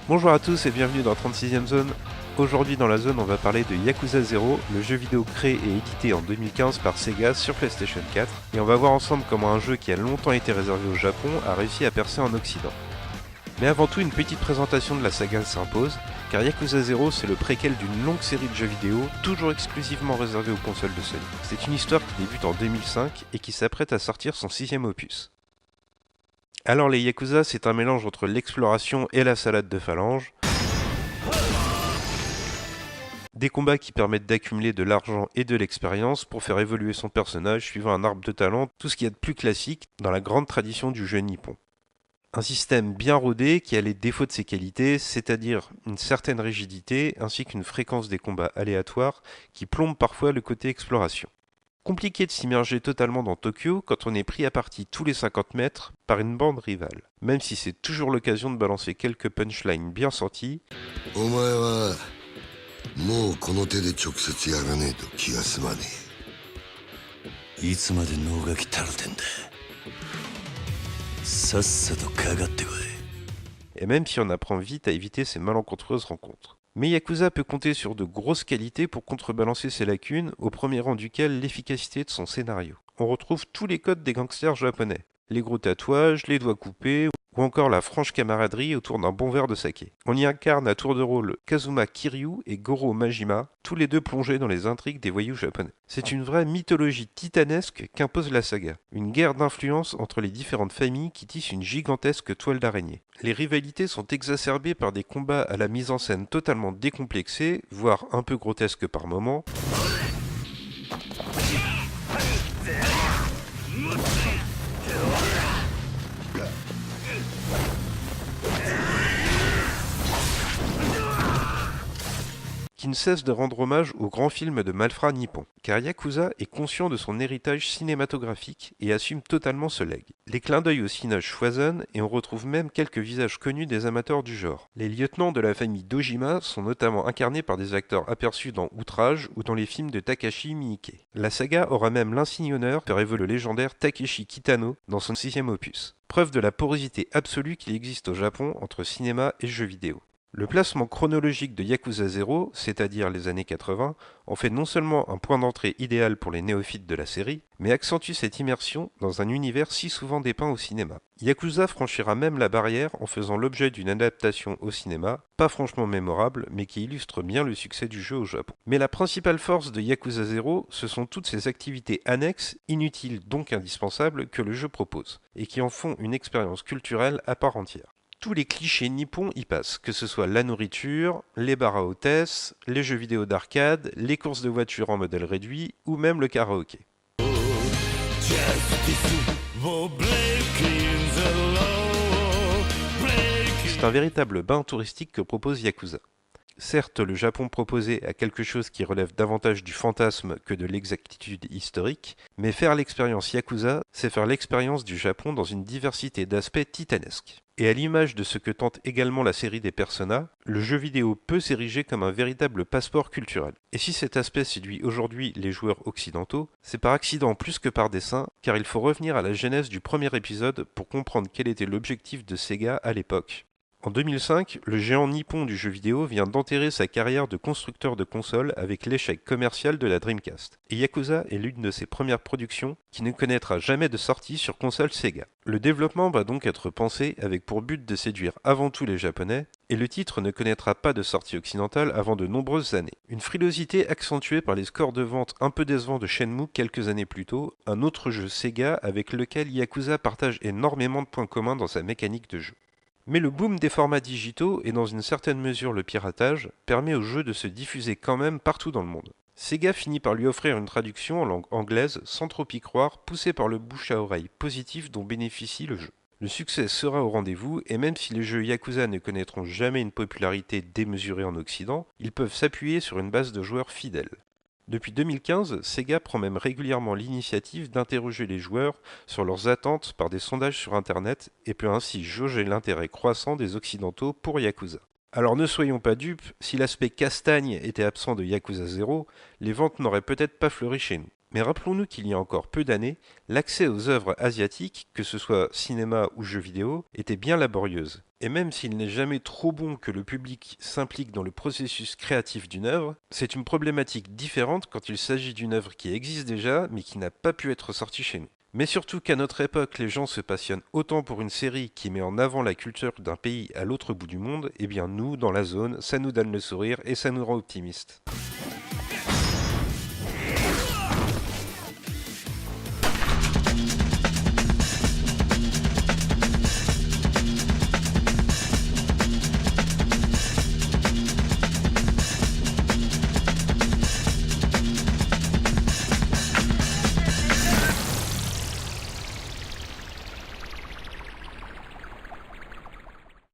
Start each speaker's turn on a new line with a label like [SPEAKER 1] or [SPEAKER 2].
[SPEAKER 1] Bonjour à tous et bienvenue dans 36ème Zone. Aujourd'hui dans la zone on va parler de Yakuza 0, le jeu vidéo créé et édité en 2015 par Sega sur PlayStation 4, et on va voir ensemble comment un jeu qui a longtemps été réservé au Japon a réussi à percer en Occident. Mais avant tout, une petite présentation de la saga s'impose, car Yakuza 0 c'est le préquel d'une longue série de jeux vidéo, toujours exclusivement réservée aux consoles de Sony. C'est une histoire qui débute en 2005 et qui s'apprête à sortir son 6ème opus. Alors les Yakuza, c'est un mélange entre l'exploration et la salade de phalanges, des combats qui permettent d'accumuler de l'argent et de l'expérience pour faire évoluer son personnage suivant un arbre de talent, tout ce qu'il y a de plus classique dans la grande tradition du jeu nippon. Un système bien rodé qui a les défauts de ses qualités, c'est-à-dire une certaine rigidité ainsi qu'une fréquence des combats aléatoires qui plombe parfois le côté exploration. Compliqué de s'immerger totalement dans Tokyo quand on est pris à partie tous les 50 mètres par une bande rivale, même si c'est toujours l'occasion de balancer quelques punchlines bien senties.
[SPEAKER 2] もうこの手で直接やらねえと気が済まねえ。いつまで能書きたるてんだ。さっさとかかってこい。
[SPEAKER 1] Et même si on apprend vite à éviter ces malencontreuses rencontres. Mais Yakuza peut compter sur de grosses qualités pour contrebalancer ses lacunes, au premier rang duquel l'efficacité de son scénario. On retrouve tous les codes des gangsters japonais. Les gros tatouages, les doigts coupés, ou encore la franche camaraderie autour d'un bon verre de saké. On y incarne à tour de rôle Kazuma Kiryu et Goro Majima, tous les deux plongés dans les intrigues des voyous japonais. C'est une vraie mythologie titanesque qu'impose la saga, une guerre d'influence entre les différentes familles qui tissent une gigantesque toile d'araignée. Les rivalités sont exacerbées par des combats à la mise en scène totalement décomplexés, voire un peu grotesques par moments, qui ne cesse de rendre hommage au grand film de Malfrat nippon, car Yakuza est conscient de son héritage cinématographique et assume totalement ce legs. Les clins d'œil au cinéage foisonnent et on retrouve même quelques visages connus des amateurs du genre. Les lieutenants de la famille Dojima sont notamment incarnés par des acteurs aperçus dans Outrage ou dans les films de Takashi Miike. La saga aura même l'insigne honneur de faire évoluer le légendaire Takeshi Kitano dans son 6ème opus, preuve de la porosité absolue qu'il existe au Japon entre cinéma et jeux vidéo. Le placement chronologique de Yakuza 0, c'est-à-dire les années 80, en fait non seulement un point d'entrée idéal pour les néophytes de la série, mais accentue cette immersion dans un univers si souvent dépeint au cinéma. Yakuza franchira même la barrière en faisant l'objet d'une adaptation au cinéma, pas franchement mémorable, mais qui illustre bien le succès du jeu au Japon. Mais la principale force de Yakuza 0, ce sont toutes ces activités annexes, inutiles donc indispensables, que le jeu propose, et qui en font une expérience culturelle à part entière. Tous les clichés nippons y passent, que ce soit la nourriture, les bars à hôtesse, les jeux vidéo d'arcade, les courses de voitures en modèle réduit ou même le karaoké. C'est un véritable bain touristique que propose Yakuza. Certes, le Japon proposé a quelque chose qui relève davantage du fantasme que de l'exactitude historique, mais faire l'expérience Yakuza, c'est faire l'expérience du Japon dans une diversité d'aspects titanesques. Et à l'image de ce que tente également la série des Persona, le jeu vidéo peut s'ériger comme un véritable passeport culturel. Et si cet aspect séduit aujourd'hui les joueurs occidentaux, c'est par accident plus que par dessein, car il faut revenir à la genèse du premier épisode pour comprendre quel était l'objectif de Sega à l'époque. En 2005, le géant nippon du jeu vidéo vient d'enterrer sa carrière de constructeur de consoles avec l'échec commercial de la Dreamcast. Et Yakuza est l'une de ses premières productions qui ne connaîtra jamais de sortie sur console Sega. Le développement va donc être pensé avec pour but de séduire avant tout les Japonais, et le titre ne connaîtra pas de sortie occidentale avant de nombreuses années. Une frilosité accentuée par les scores de vente un peu décevants de Shenmue quelques années plus tôt, un autre jeu Sega avec lequel Yakuza partage énormément de points communs dans sa mécanique de jeu. Mais le boom des formats digitaux et dans une certaine mesure le piratage permet au jeu de se diffuser quand même partout dans le monde. Sega finit par lui offrir une traduction en langue anglaise sans trop y croire, poussée par le bouche à oreille positif dont bénéficie le jeu. Le succès sera au rendez-vous et même si les jeux Yakuza ne connaîtront jamais une popularité démesurée en Occident, ils peuvent s'appuyer sur une base de joueurs fidèles. Depuis 2015, Sega prend même régulièrement l'initiative d'interroger les joueurs sur leurs attentes par des sondages sur internet et peut ainsi jauger l'intérêt croissant des occidentaux pour Yakuza. Alors ne soyons pas dupes, si l'aspect castagne était absent de Yakuza 0, les ventes n'auraient peut-être pas fleuri chez nous. Mais rappelons-nous qu'il y a encore peu d'années, l'accès aux œuvres asiatiques, que ce soit cinéma ou jeux vidéo, était bien laborieuse. Et même s'il n'est jamais trop bon que le public s'implique dans le processus créatif d'une œuvre, c'est une problématique différente quand il s'agit d'une œuvre qui existe déjà mais qui n'a pas pu être sortie chez nous. Mais surtout qu'à notre époque, les gens se passionnent autant pour une série qui met en avant la culture d'un pays à l'autre bout du monde, eh bien nous, dans la zone, ça nous donne le sourire et ça nous rend optimistes.